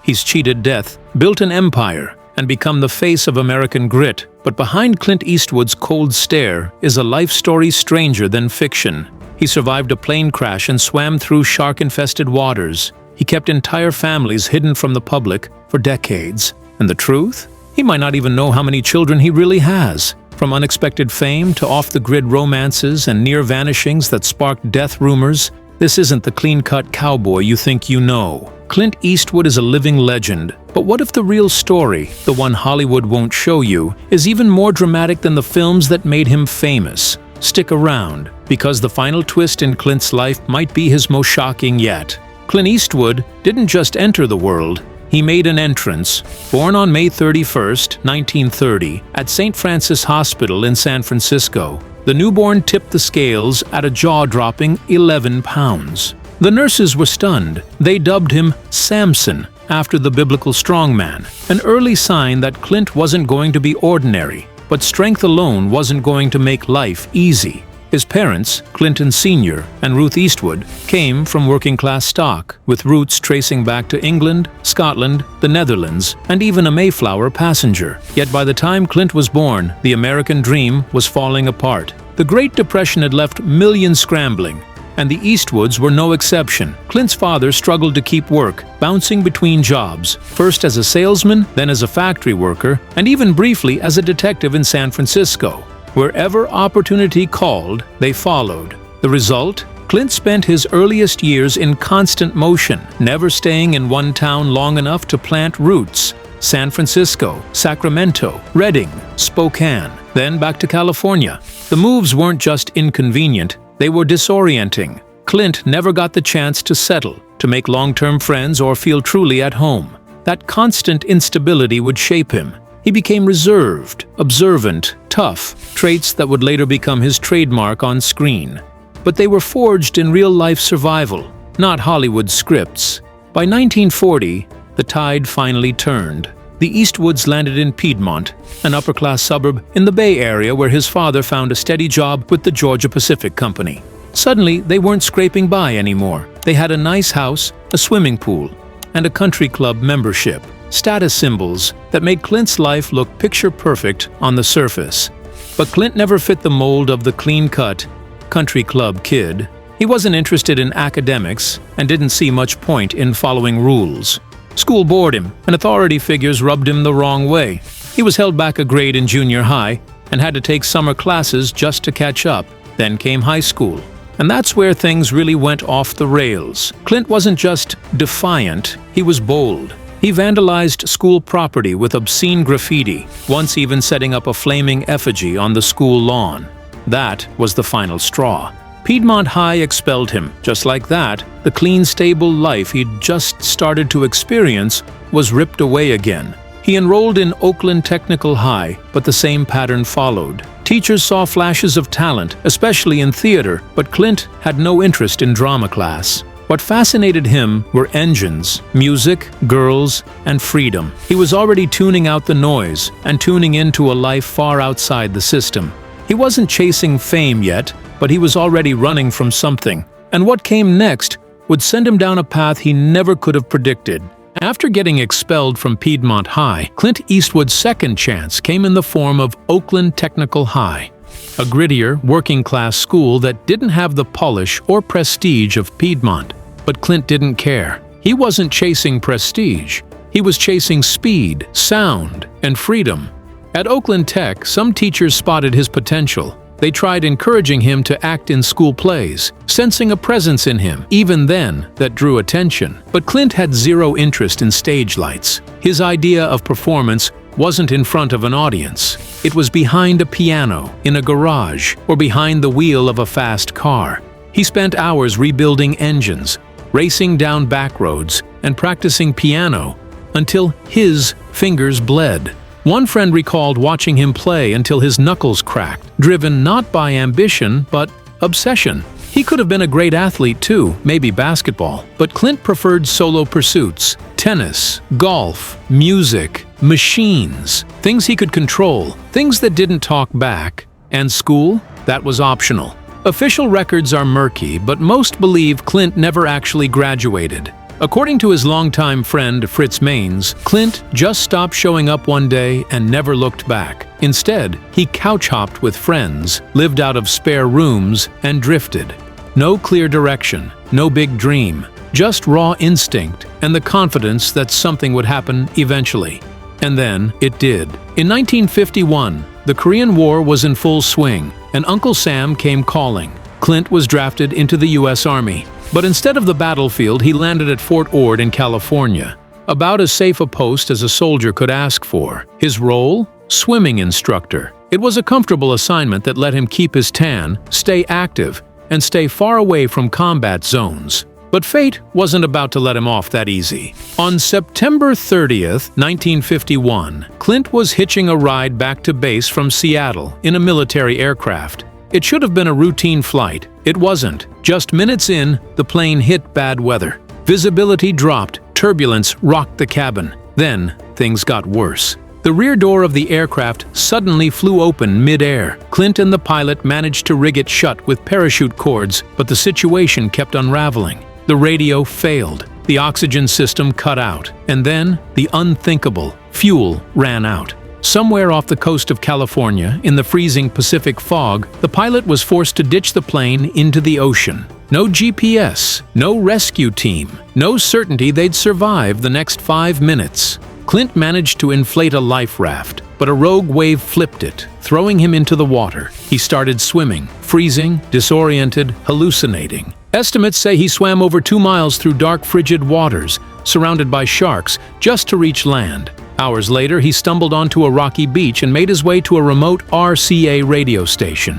He's cheated death, built an empire, and become the face of American grit. But behind Clint Eastwood's cold stare is a life story stranger than fiction. He survived a plane crash and swam through shark-infested waters. He kept entire families hidden from the public for decades. And the truth? He might not even know how many children he really has. From unexpected fame to off-the-grid romances and near-vanishings that sparked death rumors, this isn't the clean-cut cowboy you think you know. Clint Eastwood is a living legend, but what if the real story, the one Hollywood won't show you, is even more dramatic than the films that made him famous? Stick around, because the final twist in Clint's life might be his most shocking yet. Clint Eastwood didn't just enter the world, he made an entrance. Born on May 31, 1930, at St. Francis Hospital in San Francisco, the newborn tipped the scales at a jaw-dropping 11 pounds. The nurses were stunned. They dubbed him Samson, after the biblical strongman, an early sign that Clint wasn't going to be ordinary, but strength alone wasn't going to make life easy. His parents, Clinton Sr. and Ruth Eastwood, came from working-class stock, with roots tracing back to England, Scotland, the Netherlands, and even a Mayflower passenger. Yet by the time Clint was born, the American dream was falling apart. The Great Depression had left millions scrambling, and the Eastwoods were no exception. Clint's father struggled to keep work, bouncing between jobs, first as a salesman, then as a factory worker, and even briefly as a detective in San Francisco. Wherever opportunity called, they followed. The result? Clint spent his earliest years in constant motion, never staying in one town long enough to plant roots. San Francisco, Sacramento, Redding, Spokane, then back to California. The moves weren't just inconvenient, they were disorienting. Clint never got the chance to settle, to make long-term friends or feel truly at home. That constant instability would shape him. He became reserved, observant, tough, traits that would later become his trademark on screen. But they were forged in real-life survival, not Hollywood scripts. By 1940, the tide finally turned. The Eastwoods landed in Piedmont, an upper-class suburb in the Bay Area where his father found a steady job with the Georgia Pacific Company. Suddenly, they weren't scraping by anymore. They had a nice house, a swimming pool, and a country club membership. Status symbols that made Clint's life look picture-perfect on the surface. But Clint never fit the mold of the clean-cut, country club kid. He wasn't interested in academics and didn't see much point in following rules. School bored him, and authority figures rubbed him the wrong way. He was held back a grade in junior high and had to take summer classes just to catch up. Then came high school. And that's where things really went off the rails. Clint wasn't just defiant, he was bold. He vandalized school property with obscene graffiti, once even setting up a flaming effigy on the school lawn. That was the final straw. Piedmont High expelled him. Just like that, the clean, stable life he'd just started to experience was ripped away again. He enrolled in Oakland Technical High, but the same pattern followed. Teachers saw flashes of talent, especially in theater, but Clint had no interest in drama class. What fascinated him were engines, music, girls, and freedom. He was already tuning out the noise and tuning into a life far outside the system. He wasn't chasing fame yet, but he was already running from something. And what came next would send him down a path he never could have predicted. After getting expelled from Piedmont High, Clint Eastwood's second chance came in the form of Oakland Technical High, a grittier, working-class school that didn't have the polish or prestige of Piedmont. But Clint didn't care. He wasn't chasing prestige. He was chasing speed, sound, and freedom. At Oakland Tech, some teachers spotted his potential. They tried encouraging him to act in school plays, sensing a presence in him, even then, that drew attention. But Clint had zero interest in stage lights. His idea of performance wasn't in front of an audience. It was behind a piano, in a garage, or behind the wheel of a fast car. He spent hours rebuilding engines, racing down back roads, and practicing piano until his fingers bled. One friend recalled watching him play until his knuckles cracked, driven not by ambition, but obsession. He could have been a great athlete too, maybe basketball, but Clint preferred solo pursuits, tennis, golf, music, machines, things he could control, things that didn't talk back. And school? That was optional. Official records are murky, but most believe Clint never actually graduated. According to his longtime friend Fritz Maines, Clint just stopped showing up one day and never looked back. Instead, he couch-hopped with friends, lived out of spare rooms, and drifted. No clear direction, no big dream, just raw instinct and the confidence that something would happen eventually. And then it did. In 1951, the Korean War was in full swing, and Uncle Sam came calling. Clint was drafted into the U.S. Army. But instead of the battlefield, he landed at Fort Ord in California. About as safe a post as a soldier could ask for. His role? Swimming instructor. It was a comfortable assignment that let him keep his tan, stay active, and stay far away from combat zones. But fate wasn't about to let him off that easy. On September 30th, 1951, Clint was hitching a ride back to base from Seattle in a military aircraft. It should have been a routine flight. It wasn't. Just minutes in, the plane hit bad weather. Visibility dropped, turbulence rocked the cabin. Then, things got worse. The rear door of the aircraft suddenly flew open mid-air. Clint and the pilot managed to rig it shut with parachute cords, but the situation kept unraveling. The radio failed. The oxygen system cut out. And then, the unthinkable. Fuel ran out. Somewhere off the coast of California, in the freezing Pacific fog, the pilot was forced to ditch the plane into the ocean. No GPS, no rescue team, no certainty they'd survive the next 5 minutes. Clint managed to inflate a life raft, but a rogue wave flipped it, throwing him into the water. He started swimming, freezing, disoriented, hallucinating. Estimates say he swam over 2 miles through dark, frigid waters, surrounded by sharks, just to reach land. Hours later, he stumbled onto a rocky beach and made his way to a remote RCA radio station.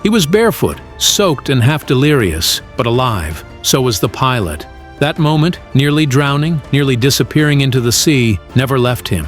He was barefoot, soaked and half delirious, but alive. So was the pilot. That moment, nearly drowning, nearly disappearing into the sea, never left him.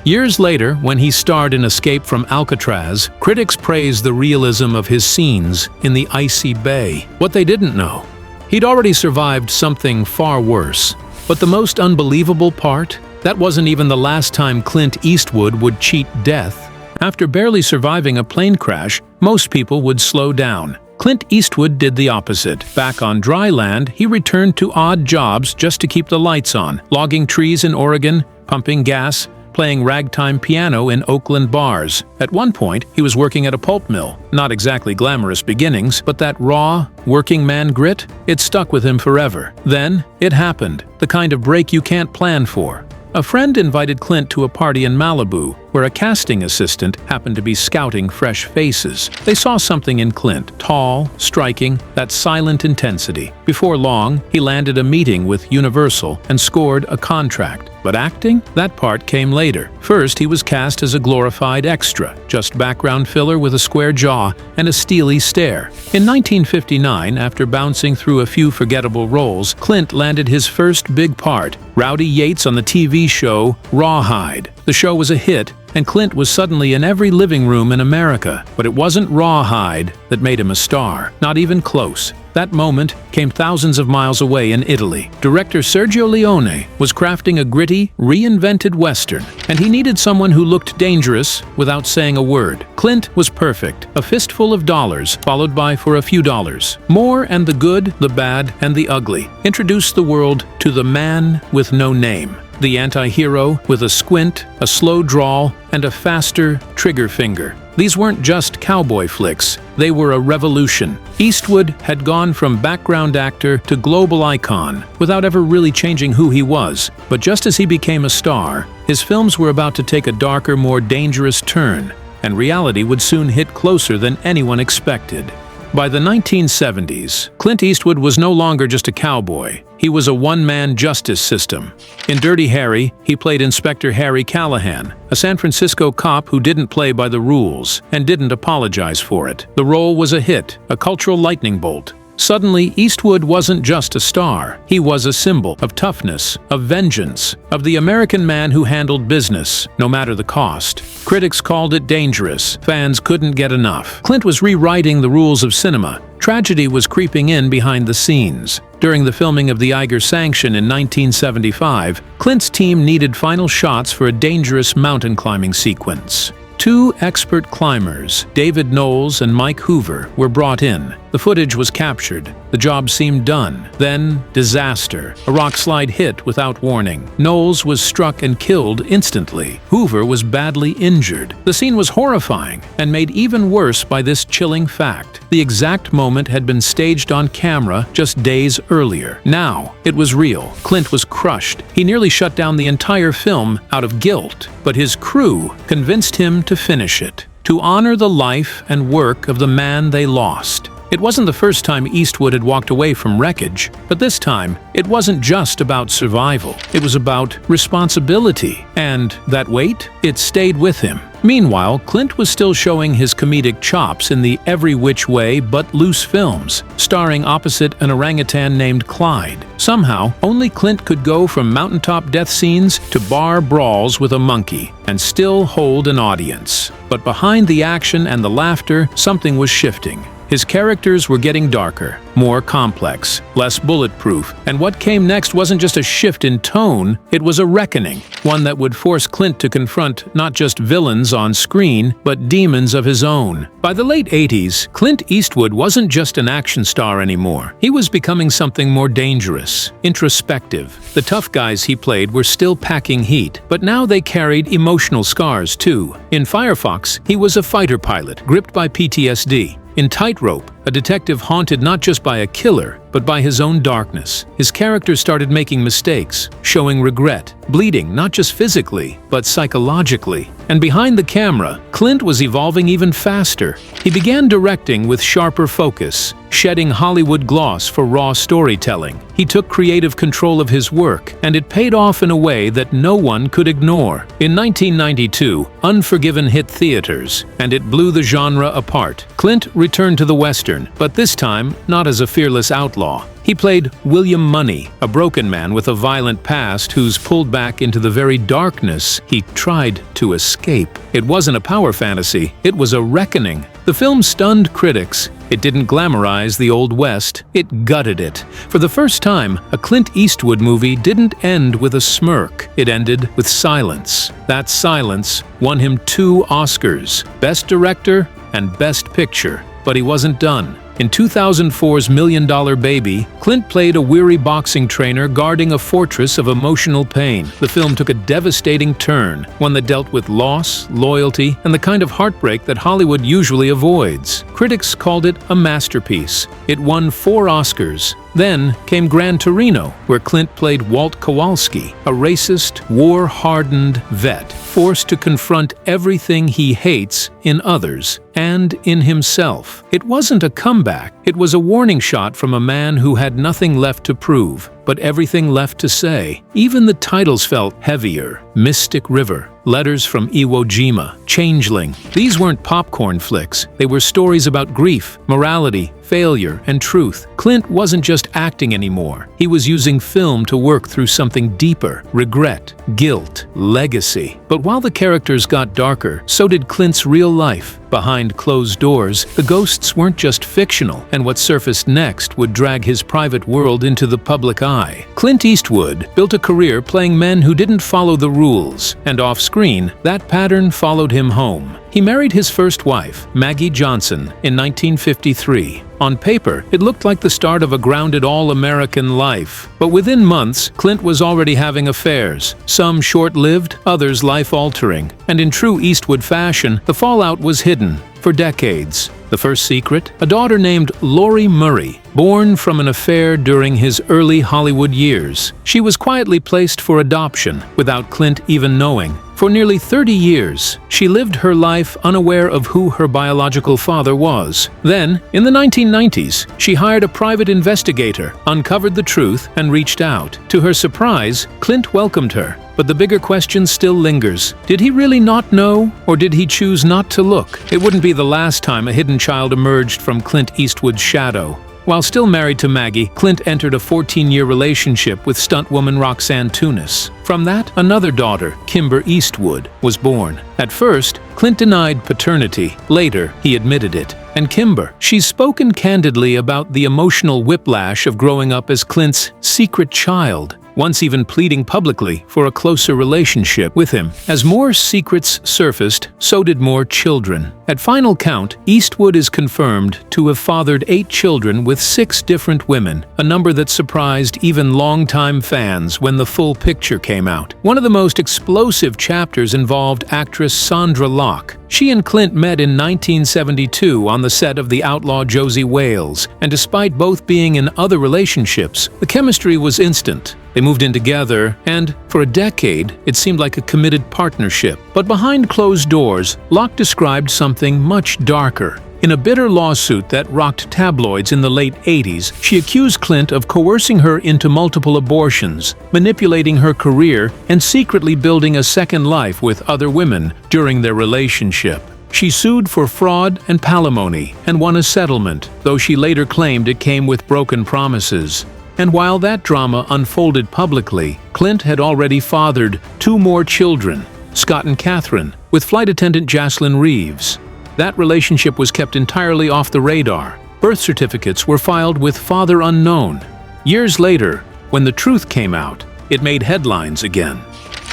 Years later, when he starred in Escape from Alcatraz, critics praised the realism of his scenes in the icy bay. What they didn't know, he'd already survived something far worse. But the most unbelievable part? That wasn't even the last time Clint Eastwood would cheat death. After barely surviving a plane crash, most people would slow down. Clint Eastwood did the opposite. Back on dry land, he returned to odd jobs just to keep the lights on, logging trees in Oregon, pumping gas, playing ragtime piano in Oakland bars. At one point, he was working at a pulp mill. Not exactly glamorous beginnings, but that raw, working man grit, it stuck with him forever. Then, it happened. The kind of break you can't plan for. A friend invited Clint to a party in Malibu, where a casting assistant happened to be scouting fresh faces. They saw something in Clint, tall, striking, that silent intensity. Before long, he landed a meeting with Universal and scored a contract. But acting? That part came later. First, he was cast as a glorified extra, just background filler with a square jaw and a steely stare. In 1959, after bouncing through a few forgettable roles, Clint landed his first big part, Rowdy Yates on the TV show Rawhide. The show was a hit, and Clint was suddenly in every living room in America. But it wasn't Rawhide that made him a star, not even close. That moment came thousands of miles away in Italy. Director Sergio Leone was crafting a gritty, reinvented Western, and he needed someone who looked dangerous without saying a word. Clint was perfect, a fistful of dollars, followed by For a Few Dollars. More and the good, the bad, and the ugly. Introduced the world to the man with no name. The anti-hero with a squint, a slow drawl, and a faster trigger finger. These weren't just cowboy flicks, they were a revolution. Eastwood had gone from background actor to global icon without ever really changing who he was. But just as he became a star, his films were about to take a darker, more dangerous turn, and reality would soon hit closer than anyone expected. By the 1970s, Clint Eastwood was no longer just a cowboy. He was a one-man justice system. In Dirty Harry, he played Inspector Harry Callahan, a San Francisco cop who didn't play by the rules and didn't apologize for it. The role was a hit, a cultural lightning bolt. Suddenly, Eastwood wasn't just a star. He was a symbol of toughness, of vengeance, of the American man who handled business, no matter the cost. Critics called it dangerous. Fans couldn't get enough. Clint was rewriting the rules of cinema. Tragedy was creeping in behind the scenes. During the filming of The Eiger Sanction in 1975, Clint's team needed final shots for a dangerous mountain climbing sequence. Two expert climbers, David Knowles and Mike Hoover, were brought in. The footage was captured. The job seemed done. Then, disaster. A rock slide hit without warning. Knowles was struck and killed instantly. Hoover was badly injured. The scene was horrifying and made even worse by this chilling fact. The exact moment had been staged on camera just days earlier. Now, it was real. Clint was crushed. He nearly shut down the entire film out of guilt, but his crew convinced him to finish it, to honor the life and work of the man they lost. It wasn't the first time Eastwood had walked away from Wreckage, but this time, it wasn't just about survival. It was about responsibility, and that weight, it stayed with him. Meanwhile, Clint was still showing his comedic chops in the Every Which Way But Loose films, starring opposite an orangutan named Clyde. Somehow, only Clint could go from mountaintop death scenes to bar brawls with a monkey and still hold an audience. But behind the action and the laughter, something was shifting. His characters were getting darker, more complex, less bulletproof, and what came next wasn't just a shift in tone, it was a reckoning, one that would force Clint to confront not just villains on screen, but demons of his own. By the late 80s, Clint Eastwood wasn't just an action star anymore. He was becoming something more dangerous, introspective. The tough guys he played were still packing heat, but now they carried emotional scars too. In Firefox, he was a fighter pilot, gripped by PTSD. In Tightrope, a detective haunted not just by a killer, but by his own darkness. His character started making mistakes, showing regret, bleeding not just physically, but psychologically. And behind the camera, Clint was evolving even faster. He began directing with sharper focus, shedding Hollywood gloss for raw storytelling. He took creative control of his work, and it paid off in a way that no one could ignore. In 1992, Unforgiven hit theaters, and it blew the genre apart. Clint returned to the Western, but this time not as a fearless outlaw. He played William Money, a broken man with a violent past who's pulled back into the very darkness he tried to escape. It wasn't a power fantasy, it was a reckoning. The film stunned critics. It didn't glamorize the Old West, it gutted it. For the first time, a Clint Eastwood movie didn't end with a smirk, it ended with silence. That silence won him 2 Oscars, Best Director and Best Picture. But he wasn't done. In 2004's $1 Million Baby, Clint played a weary boxing trainer guarding a fortress of emotional pain. The film took a devastating turn, one that dealt with loss, loyalty, and the kind of heartbreak that Hollywood usually avoids. Critics called it a masterpiece. It won 4 Oscars. Then came Gran Torino, where Clint played Walt Kowalski, a racist, war-hardened vet, forced to confront everything he hates in others and in himself. It wasn't a comeback, it was a warning shot from a man who had nothing left to prove, but everything left to say. Even the titles felt heavier. Mystic River, Letters from Iwo Jima, Changeling. These weren't popcorn flicks. They were stories about grief, morality, failure, and truth. Clint wasn't just acting anymore. He was using film to work through something deeper: regret, guilt, legacy. But while the characters got darker, so did Clint's real life. Behind closed doors, the ghosts weren't just fictional, and what surfaced next would drag his private world into the public eye. Clint Eastwood built a career playing men who didn't follow the rules, and off-screen, that pattern followed him home. He married his first wife, Maggie Johnson, in 1953. On paper, it looked like the start of a grounded all-American life. But within months, Clint was already having affairs, some short-lived, others life-altering. And in true Eastwood fashion, the fallout was hidden for decades. The first secret? A daughter named Lori Murray, born from an affair during his early Hollywood years. She was quietly placed for adoption, without Clint even knowing. For nearly 30 years, she lived her life unaware of who her biological father was. Then, in the 1990s, she hired a private investigator, uncovered the truth, and reached out. To her surprise, Clint welcomed her. But the bigger question still lingers. Did he really not know, or did he choose not to look? It wouldn't be the last time a hidden child emerged from Clint Eastwood's shadow. While still married to Maggie, Clint entered a 14-year relationship with stuntwoman Roxanne Tunis. From that, another daughter, Kimber Eastwood, was born. At first, Clint denied paternity. Later, he admitted it. And Kimber, she's spoken candidly about the emotional whiplash of growing up as Clint's secret child. once even pleading publicly for a closer relationship with him. As more secrets surfaced, so did more children. At final count, Eastwood is confirmed to have fathered 8 children with 6 different women, a number that surprised even longtime fans when the full picture came out. One of the most explosive chapters involved actress Sandra Locke. She and Clint met in 1972 on the set of The Outlaw Josie Wales, and despite both being in other relationships, the chemistry was instant. They moved in together, and for a decade, it seemed like a committed partnership. But behind closed doors, Locke described something much darker. In a bitter lawsuit that rocked tabloids in the late 80s, she accused Clint of coercing her into multiple abortions, manipulating her career, and secretly building a second life with other women during their relationship. She sued for fraud and palimony and won a settlement, though she later claimed it came with broken promises. And while that drama unfolded publicly, Clint had already fathered 2 more children, Scott and Catherine, with flight attendant Jaslyn Reeves. That relationship was kept entirely off the radar. Birth certificates were filed with father unknown. Years later, when the truth came out, it made headlines again.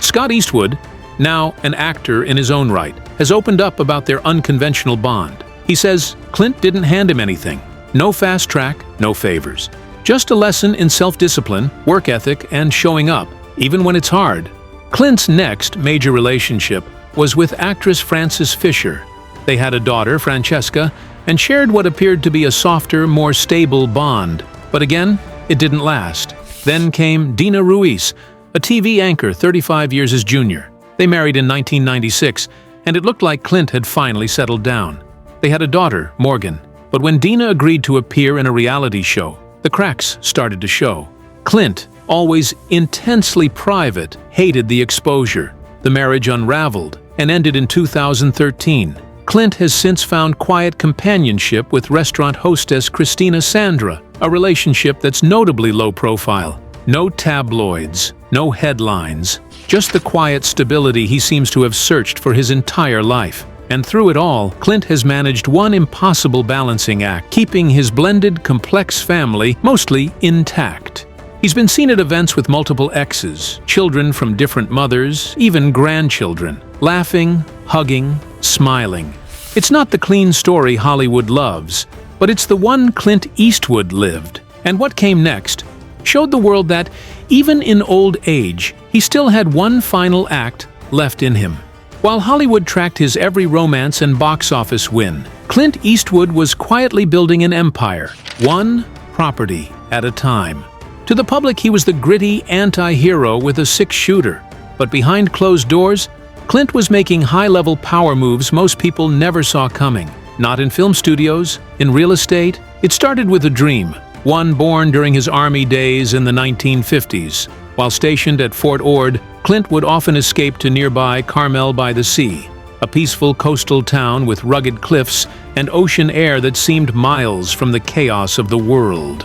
Scott Eastwood, now an actor in his own right, has opened up about their unconventional bond. He says Clint didn't hand him anything. No fast track, no favors. Just a lesson in self-discipline, work ethic, and showing up, even when it's hard. Clint's next major relationship was with actress Frances Fisher. They had a daughter, Francesca, and shared what appeared to be a softer, more stable bond. But again, it didn't last. Then came Dena Ruiz, a TV anchor 35 years his junior. They married in 1996, and it looked like Clint had finally settled down. They had a daughter, Morgan. But when Dena agreed to appear in a reality show, the cracks started to show. Clint, always intensely private, hated the exposure. The marriage unraveled and ended in 2013. Clint has since found quiet companionship with restaurant hostess Christina Sandra, a relationship that's notably low profile. No tabloids, no headlines, just the quiet stability he seems to have searched for his entire life. And through it all, Clint has managed one impossible balancing act, keeping his blended, complex family mostly intact. He's been seen at events with multiple exes, children from different mothers, even grandchildren, laughing, hugging, smiling. It's not the clean story Hollywood loves, but it's the one Clint Eastwood lived. And what came next showed the world that, even in old age, he still had one final act left in him. While Hollywood tracked his every romance and box office win, Clint Eastwood was quietly building an empire, one property at a time. To the public, he was the gritty anti-hero with a 6-shooter. But behind closed doors, Clint was making high-level power moves most people never saw coming. Not in film studios, in real estate. It started with a dream, one born during his Army days in the 1950s. While stationed at Fort Ord, Clint would often escape to nearby Carmel by the Sea, a peaceful coastal town with rugged cliffs and ocean air that seemed miles from the chaos of the world.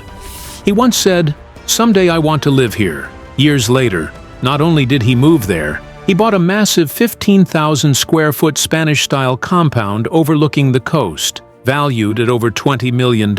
He once said, "Someday I want to live here." Years later, not only did he move there, he bought a massive 15,000 square foot Spanish-style compound overlooking the coast, valued at over $20 million.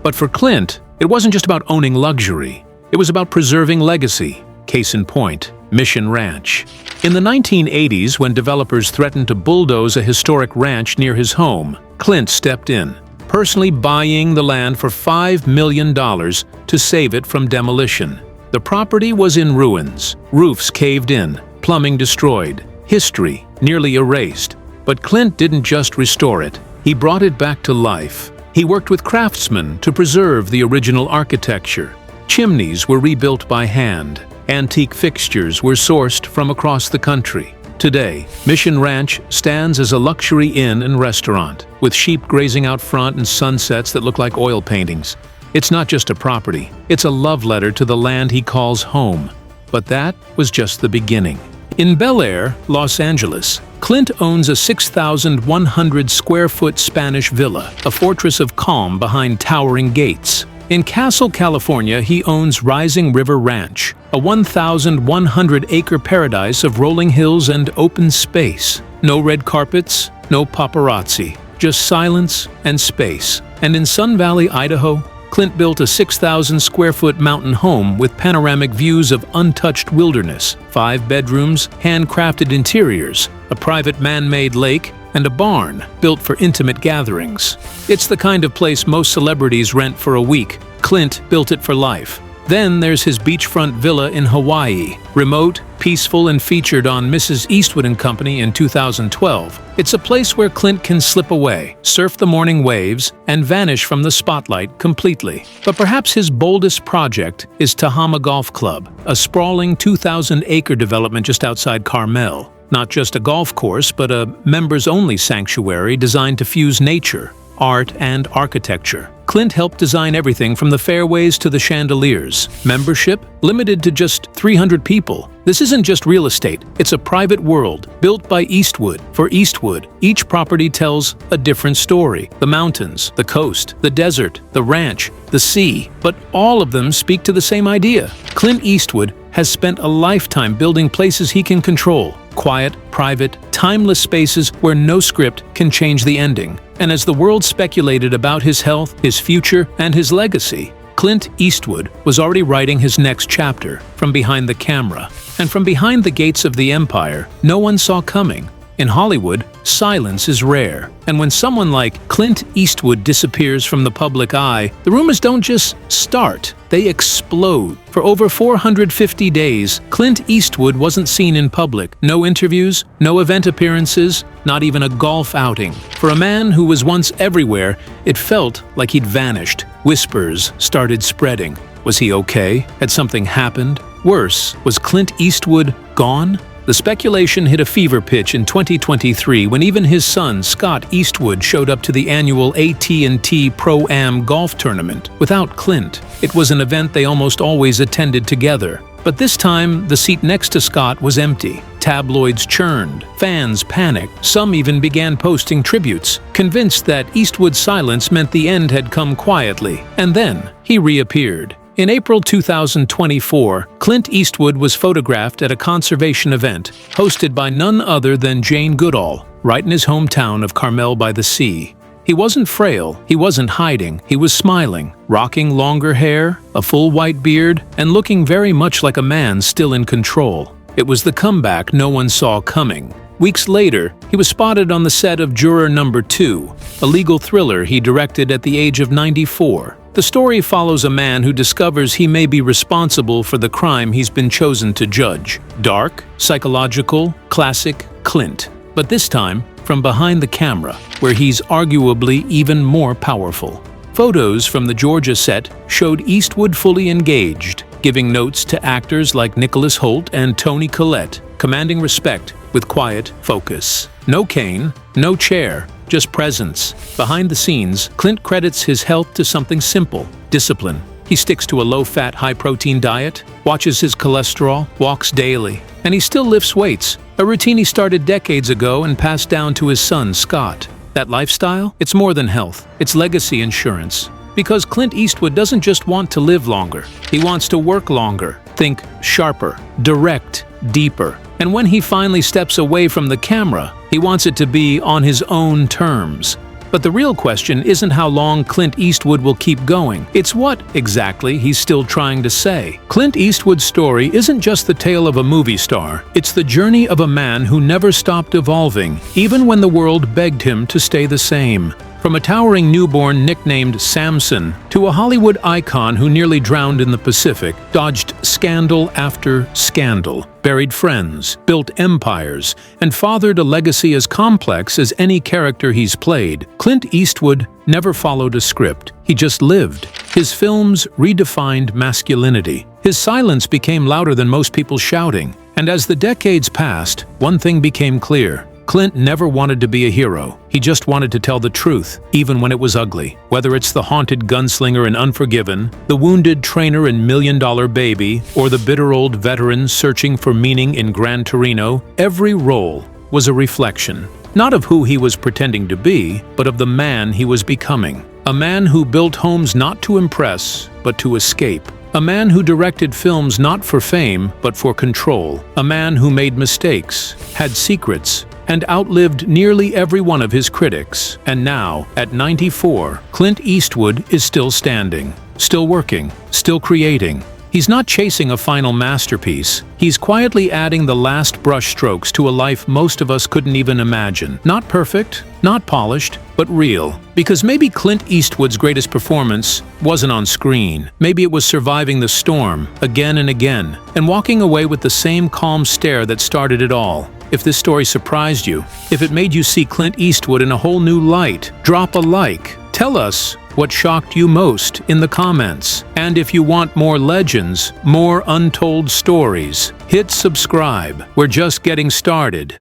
But for Clint, it wasn't just about owning luxury. It was about preserving legacy. Case in point, Mission Ranch. In the 1980s, when developers threatened to bulldoze a historic ranch near his home, Clint stepped in, personally buying the land for $5 million to save it from demolition. The property was in ruins, roofs caved in, plumbing destroyed, history nearly erased. But Clint didn't just restore it, he brought it back to life. He worked with craftsmen to preserve the original architecture. Chimneys were rebuilt by hand. Antique fixtures were sourced from across the country. Today, Mission Ranch stands as a luxury inn and restaurant, with sheep grazing out front and sunsets that look like oil paintings. It's not just a property, it's a love letter to the land he calls home. But that was just the beginning. In Bel Air, Los Angeles, Clint owns a 6,100 square foot Spanish villa, a fortress of calm behind towering gates. In Castle, California, he owns Rising River Ranch, a 1,100-acre paradise of rolling hills and open space. No red carpets, no paparazzi, just silence and space. And in Sun Valley, Idaho, Clint built a 6,000-square-foot mountain home with panoramic views of untouched wilderness, 5 bedrooms, handcrafted interiors, a private man-made lake, and a barn built for intimate gatherings. It's the kind of place most celebrities rent for a week. Clint built it for life. Then there's his beachfront villa in Hawaii, remote, peaceful, and featured on Mrs. Eastwood and Company in 2012. It's a place where Clint can slip away, surf the morning waves, and vanish from the spotlight completely. But perhaps his boldest project is Tahama Golf Club, a sprawling 2,000-acre development just outside Carmel. Not just a golf course, but a members-only sanctuary designed to fuse nature, art, and architecture. Clint helped design everything from the fairways to the chandeliers. Membership limited to just 300 people. This isn't just real estate, it's a private world built by Eastwood for Eastwood. Each property tells a different story. The mountains, the coast, the desert, the ranch, the sea, but all of them speak to the same idea. Clint Eastwood has spent a lifetime building places he can control. Quiet, private, timeless spaces where no script can change the ending. And as the world speculated about his health, his future, and his legacy, Clint Eastwood was already writing his next chapter from behind the camera. And from behind the gates of the empire, no one saw coming. In Hollywood, silence is rare. And when someone like Clint Eastwood disappears from the public eye, the rumors don't just start, they explode. For over 450 days, Clint Eastwood wasn't seen in public. No interviews, no event appearances, not even a golf outing. For a man who was once everywhere, it felt like he'd vanished. Whispers started spreading. Was he okay? Had something happened? Worse, was Clint Eastwood gone? The speculation hit a fever pitch in 2023 when even his son, Scott Eastwood, showed up to the annual AT&T Pro-Am golf tournament without Clint. It was an event they almost always attended together. But this time, the seat next to Scott was empty. Tabloids churned, fans panicked, some even began posting tributes, convinced that Eastwood's silence meant the end had come quietly. And then, he reappeared. In April 2024, Clint Eastwood was photographed at a conservation event hosted by none other than Jane Goodall, right in his hometown of Carmel by the Sea. He wasn't frail, he wasn't hiding, he was smiling, rocking longer hair, a full white beard, and looking very much like a man still in control. It was the comeback no one saw coming. Weeks later, he was spotted on the set of Juror Number Two, a legal thriller he directed at the age of 94. The story follows a man who discovers he may be responsible for the crime he's been chosen to judge. Dark, psychological, classic Clint. But this time, from behind the camera, where he's arguably even more powerful. Photos from the Georgia set showed Eastwood fully engaged, giving notes to actors like Nicholas Hoult and Toni Collette, commanding respect with quiet focus. No cane, no chair, just presence. Behind the scenes, Clint credits his health to something simple: discipline. He sticks to a low-fat, high-protein diet, watches his cholesterol, walks daily, and he still lifts weights, a routine he started decades ago and passed down to his son, Scott. That lifestyle? It's more than health. It's legacy insurance. Because Clint Eastwood doesn't just want to live longer. He wants to work longer, think sharper, direct, deeper. And when he finally steps away from the camera, he wants it to be on his own terms. But the real question isn't how long Clint Eastwood will keep going. It's what, exactly, he's still trying to say. Clint Eastwood's story isn't just the tale of a movie star. It's the journey of a man who never stopped evolving, even when the world begged him to stay the same. From a towering newborn nicknamed Samson to a Hollywood icon who nearly drowned in the Pacific, dodged scandal after scandal, buried friends, built empires, and fathered a legacy as complex as any character he's played, Clint Eastwood never followed a script. He just lived. His films redefined masculinity. His silence became louder than most people shouting. And as the decades passed, one thing became clear. Clint never wanted to be a hero. He just wanted to tell the truth, even when it was ugly. Whether it's the haunted gunslinger in Unforgiven, the wounded trainer in $1 Million Baby, or the bitter old veteran searching for meaning in Gran Torino, every role was a reflection, not of who he was pretending to be, but of the man he was becoming. A man who built homes not to impress, but to escape. A man who directed films not for fame, but for control. A man who made mistakes, had secrets, and outlived nearly every one of his critics. And now, at 94, Clint Eastwood is still standing, still working, still creating. He's not chasing a final masterpiece. He's quietly adding the last brushstrokes to a life most of us couldn't even imagine. Not perfect, not polished, but real. Because maybe Clint Eastwood's greatest performance wasn't on screen. Maybe it was surviving the storm, again and again, and walking away with the same calm stare that started it all. If this story surprised you, if it made you see Clint Eastwood in a whole new light, drop a like. Tell us what shocked you most in the comments. And if you want more legends, more untold stories, hit subscribe. We're just getting started.